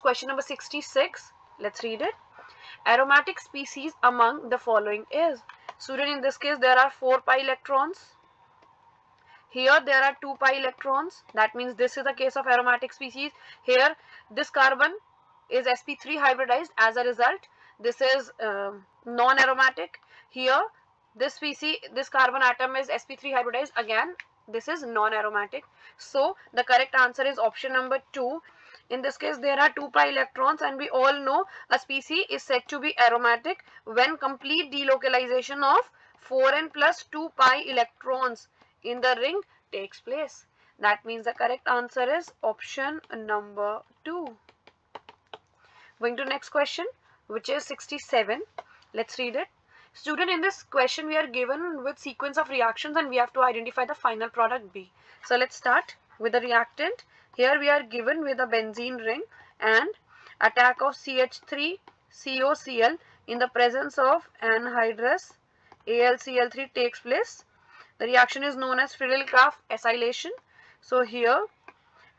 question number 66. Let's read it. Aromatic species among the following is. Student, in this case there are 4 pi electrons. Here there are 2 pi electrons. That means this is the case of aromatic species. Here this carbon is sp3 hybridized. As a result, this is non-aromatic. Here this species, this carbon atom is sp3 hybridized. Again, this is non-aromatic. So the correct answer is option number 2. In this case there are 2 pi electrons, and we all know a species is said to be aromatic when complete delocalization of 4n plus 2 pi electrons in the ring takes place. That means the correct answer is option number 2. Going to next question, which is 67. Let's read it. Student, in this question we are given with sequence of reactions and we have to identify the final product B. So let's start with the reactant. Here we are given with a benzene ring and attack of CH3 COCl in the presence of anhydrous AlCl3 takes place. The reaction is known as Friedel-Crafts acylation. So here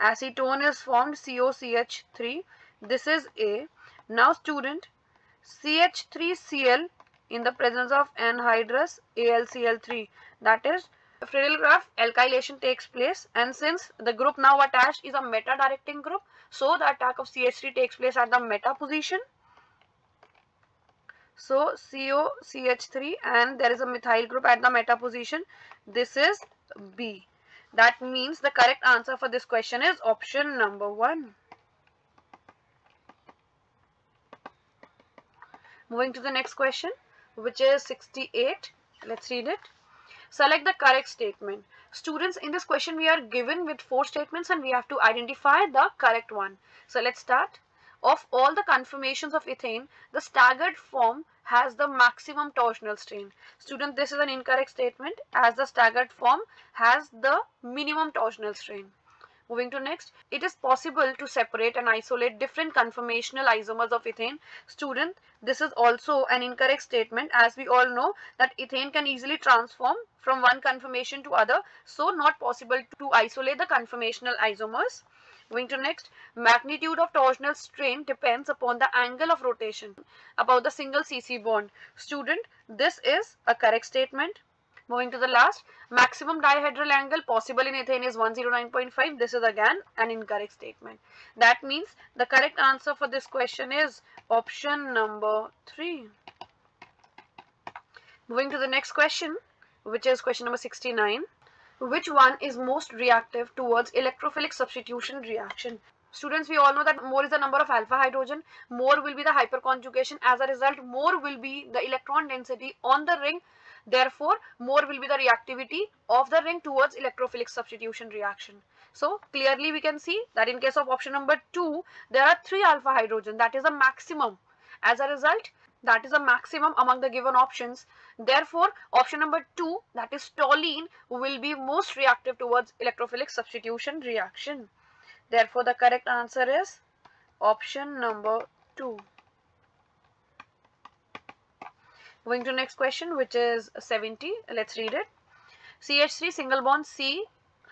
acetone is formed, COCH3. This is A. Now student, CH3Cl in the presence of anhydrous AlCl3, that is Friedel-Crafts alkylation takes place, and since the group now attached is a meta directing group, so the attack of CH3 takes place at the meta position. So COCH3 and there is a methyl group at the meta position. This is B. That means the correct answer for this question is option number 1. Moving to the next question, which is 68. Let's read it. Select the correct statement. Students, in this question we are given with 4 statements and we have to identify the correct one. So let's start. Of all the conformations of ethane, the staggered form has the maximum torsional strain. Student, this is an incorrect statement, as the staggered form has the minimum torsional strain. Moving to next, it is possible to separate and isolate different conformational isomers of ethane. Student, this is also an incorrect statement, as we all know that ethane can easily transform from one conformation to other, so not possible to isolate the conformational isomers. Going to next, magnitude of torsional strain depends upon the angle of rotation about the single CC bond. Student, this is a correct statement. Moving to the last, maximum dihedral angle possible in ethane is 109.5. This is again an incorrect statement. That means the correct answer for this question is option number 3. Moving to the next question, which is question number 69. Which one is most reactive towards electrophilic substitution reaction? Students, we all know that more is the number of alpha hydrogen, more will be the hyperconjugation. As a result, more will be the electron density on the ring. Therefore, more will be the reactivity of the ring towards electrophilic substitution reaction. So, clearly we can see that in case of option number 2, there are 3 alpha hydrogen. That is a maximum. As a result, that is a maximum among the given options. Therefore, option number 2, that is toluene, will be most reactive towards electrophilic substitution reaction. Therefore, the correct answer is option number 2. Going to next question, which is 70. Let's read it. CH3 single bond C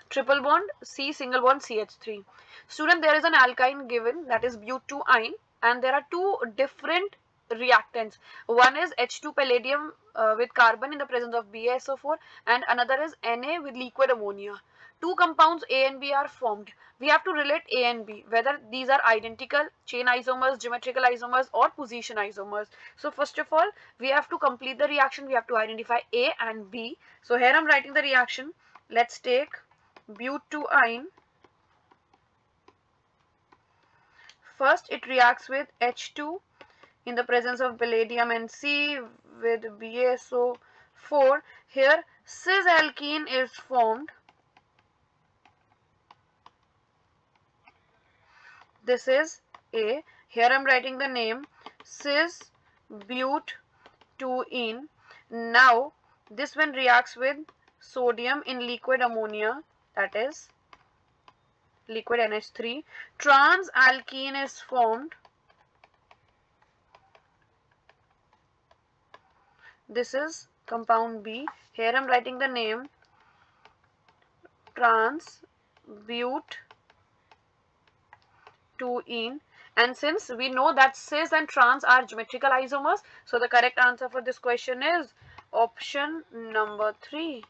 triple bond C single bond CH3. Student, there is an alkyne given, that is but2-ine, and there are 2 different reactants. One is H2 palladium with carbon in the presence of BaSO4, and another is Na with liquid ammonia. 2 compounds A and B are formed. We have to relate A and B, whether these are identical chain isomers, geometrical isomers, or position isomers. So first of all, we have to complete the reaction. We have to identify A and B. So here I am writing the reaction. Let's take but2-ine. First, it reacts with H2 in the presence of palladium and C with BaSO4. Here cis alkene is formed. This is A. Here I am writing the name cis but2-ene. Now this one reacts with sodium in liquid ammonia, that is liquid NH3. Trans alkene is formed. This is compound B. Here I am writing the name trans but 2-ene, And since we know that cis and trans are geometrical isomers, so the correct answer for this question is option number 3.